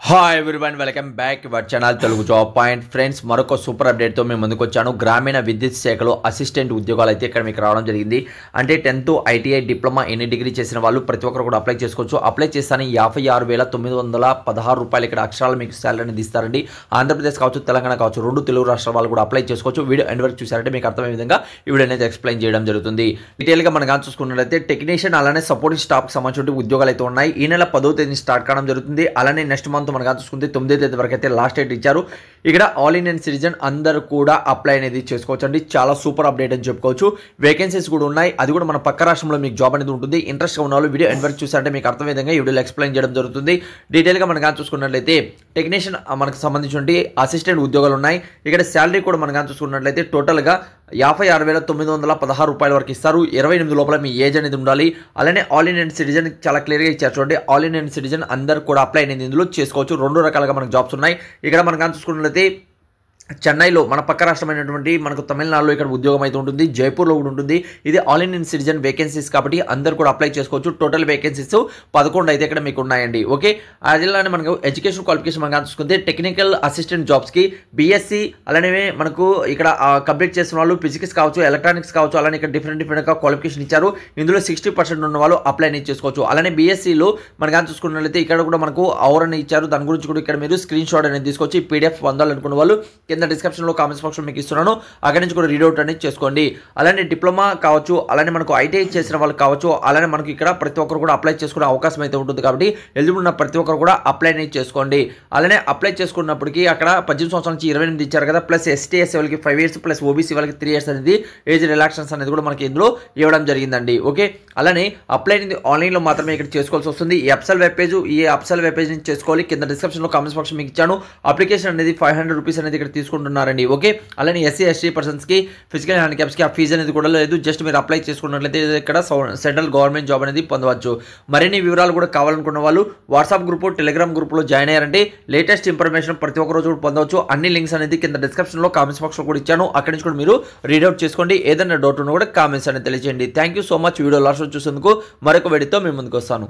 Hi everyone, welcome back your channel Telugu job point. Friends, మరొక super అప్డేట్తో మేము ముందుకు వచ్చాను. గ్రామీణ విద్యుత్ శాఖలో అసిస్టెంట్ ఉద్యోగాలు అయితే ఇక్కడ మీకు రావడం జరిగింది. అంటే 10th ITI diploma any degree చేసిన వాళ్ళు ప్రతి ఒక్కరు కూడా అప్లై చేసుకోవచ్చు. అప్లై చేస్తానే 56,916 రూపాయలు ఇక్కడ అక్షరాలు మీకు శాలరీ అనేది ఇస్తారండి. ఆంధ్రప్రదేశ్ కావచ్చు, తెలంగాణ కావచ్చు, రెండు తెలుగు రాష్ట్రాల వాళ్ళు కూడా అప్లై చేసుకోవచ్చు. వీడియో ఎండ్ వరకు చూసారంటే మీకు అర్థమయ్యే విధంగా ఈ వీడియో అనేది ఎక్స్ప్లెయిన్ చేయడం జరుగుతుంది. డీటెయిల్గా మనం కానీ చూసుకున్నట్లయితే టెక్నీషియన్ అలానే సపోర్టింగ్ స్టాఫ్కి సంబంధించిన ఉద్యోగాలు అయితే ఉన్నాయి. ఈ నెల 10వ తేదీ స్టార్ట్ కావడం జరుగుతుంది. అలానే నెక్స్ట్ మంత్ మనం చూసుకుంటే 9వ తేదీ వరకు అయితే లాస్ట్ డేట్ ఇచ్చారు. ఇక్కడ ఆల్ ఇండియన్ సిటిజన్ అందరూ కూడా అప్లై అనేది చేసుకోవచ్చు అండి. చాలా సూపర్ అప్డేట్ అని చెప్పుకోవచ్చు. వేకెన్సీస్ కూడా ఉన్నాయి. అది కూడా మన పక్క రాష్ట్రంలో మీకు జాబ్ అనేది ఉంటుంది. ఇంట్రెస్ట్గా ఉన్న వాళ్ళు వీడియో ఎండ్ వరకు చూసారంటే మీకు అర్థం విధంగా ఈ వీడియోలో ఎక్స్ప్లెయిన్ చేయడం జరుగుతుంది. డీటెయిల్గా మనం కానీ చూసుకున్నట్లయితే టెక్నీషియన్ మనకు సంబంధించిన అసిస్టెంట్ ఉద్యోగాలు ఉన్నాయి. ఇక్కడ శాలరీ కూడా మనం కానీ చూసుకున్నట్లయితే టోటల్గా 56,916 రూపాయల వరకు ఇస్తారు. 28 లోపల మీ ఏజ్ అనేది ఉండాలి. అలానే ఆల్ ఇండియన్ సిటిజన్ చాలా క్లియర్గా ఇచ్చారు చూడండి. ఆల్ ఇండియన్ సిటిజన్ అందరూ కూడా అప్లై అనేది ఇందులో చేసుకోవచ్చు. రెండు రకాలుగా మనకు జాబ్స్ ఉన్నాయి. ఇక్కడ మనం కానీ చూసుకున్నట్లయితే చెన్నైలో మన పక్క రాష్ట్రమైనటువంటి మనకు తమిళనాడులో ఇక్కడ ఉద్యోగం అయితే ఉంటుంది. జైపూర్లో కూడా ఉంటుంది. ఇది ఆల్ ఇండియన్ సిటిజన్ వేకెన్సీస్ కాబట్టి అందరూ కూడా అప్లై చేసుకోవచ్చు. టోటల్ వేకెన్సీస్ 11 అయితే ఇక్కడ మీకు ఉన్నాయండి. ఓకే, అదిలానే మనకు ఎడ్యుకేషన్ క్వాలిఫికేషన్ మనం చూసుకుంటే టెక్నికల్ అసిస్టెంట్ జాబ్స్కి బీఎస్సీ అలానే మనకు ఇక్కడ కంప్లీట్ చేసిన వాళ్ళు ఫిజిక్స్ కావచ్చు, ఎలక్ట్రానిక్స్ కావచ్చు, అలానే ఇక్కడ డిఫరెంట్గా క్వాలిఫికేషన్ ఇచ్చారు. ఇందులో 60% ఉన్న వాళ్ళు అప్లై అనేది చేసుకోవచ్చు. అలానే బీఎస్సీలో మనం కానీ చూసుకున్నట్లయితే ఇక్కడ కూడా మనకు అవర్ అని ఇచ్చారు. దాని గురించి కూడా ఇక్కడ మీరు స్క్రీన్ షాట్ అనేది తీసుకొచ్చి పీడిఎఫ్ పొందాలనుకున్న వాళ్ళు డిస్క్రిప్షన్లో కామెంట్స్ బాక్స్లో మీకు ఇస్తున్నాను. అక్కడి నుంచి కూడా రీడౌట్ అనేది చేసుకోండి. అలానే డిప్లొమా కావచ్చు, అలానే మనకు ఐటీఐ చేసిన వాళ్ళు కావచ్చు, అలానే మనకు ఇక్కడ ప్రతి ఒక్కరు కూడా అప్లై చేసుకునే అవకాశం అయితే ఉంటుంది. కాబట్టి ఎలిజిబుల్ ఉన్న ప్రతి ఒక్కరు కూడా అప్లై అనేది చేసుకోండి. అలానే అప్లై చేసుకున్నప్పటికీ అక్కడ 18 సంవత్సరాల నుంచి 28 ఇచ్చారు కదా, ప్లస్ ఎస్టీ/ఎస్సీ వాళ్ళకి 5 years ప్లస్ ఓబీసీ వాళ్ళకి 3 years అనేది ఏజ్ రిలాక్సేషన్స్ అనేది కూడా మనకి ఇందులో ఇవ్వడం జరిగిందండి. ఓకే, అలానే అప్లై అనేది ఆన్లైన్లో మాత్రమే ఇక్కడ చేసుకోవాల్సి వస్తుంది. ఈ అప్సల్ వెబ్ పేజ్ నుంచి చేసుకోవాలి. కింద డిస్క్రిప్షన్లో కామెంట్స్ బాక్స్ మీకు ఇచ్చాను. అప్లికేషన్ అనేది 500 రూపీస్ అనేది ఇక్కడ తీసుకుంటున్నారండి. ఓకే, అలానే ఎస్సీ/ఎస్టీ పర్సన్స్కి, ఫిజికల్ హ్యాండిక్యాప్స్కి ఆ ఫీజు అనేది కూడా లేదు. జస్ట్ మీరు అప్లై చేసుకున్నట్లయితే ఇక్కడ సెంట్రల్ గవర్నమెంట్ జాబ్ అనేది పొందవచ్చు. మరిన్ని వివరాలు కూడా కావాలనుకున్న వాళ్ళు వాట్సాప్ గ్రూప్, టెలిగ్రామ్ గ్రూప్లో జాయిన్ అయ్యారంటే లేటెస్ట్ ఇన్ఫర్మేషన్ ప్రతి ఒక్క రోజు కూడా పొందవచ్చు. అన్ని లింక్స్ అనేది కింద డిస్క్రిప్షన్లో కామెంట్స్ బాక్స్లో కూడా ఇచ్చాను. అక్కడి నుంచి కూడా మీరు రీడౌట్ చేసుకోండి. ఏదైనా డౌట్ ఉన్నా కూడా కామెంట్స్ అనేది తెలియజేయండి. Thank you so much. Video last చూసేందుకు మరొక వీడియోతో మేము ముందుకు వస్తాను.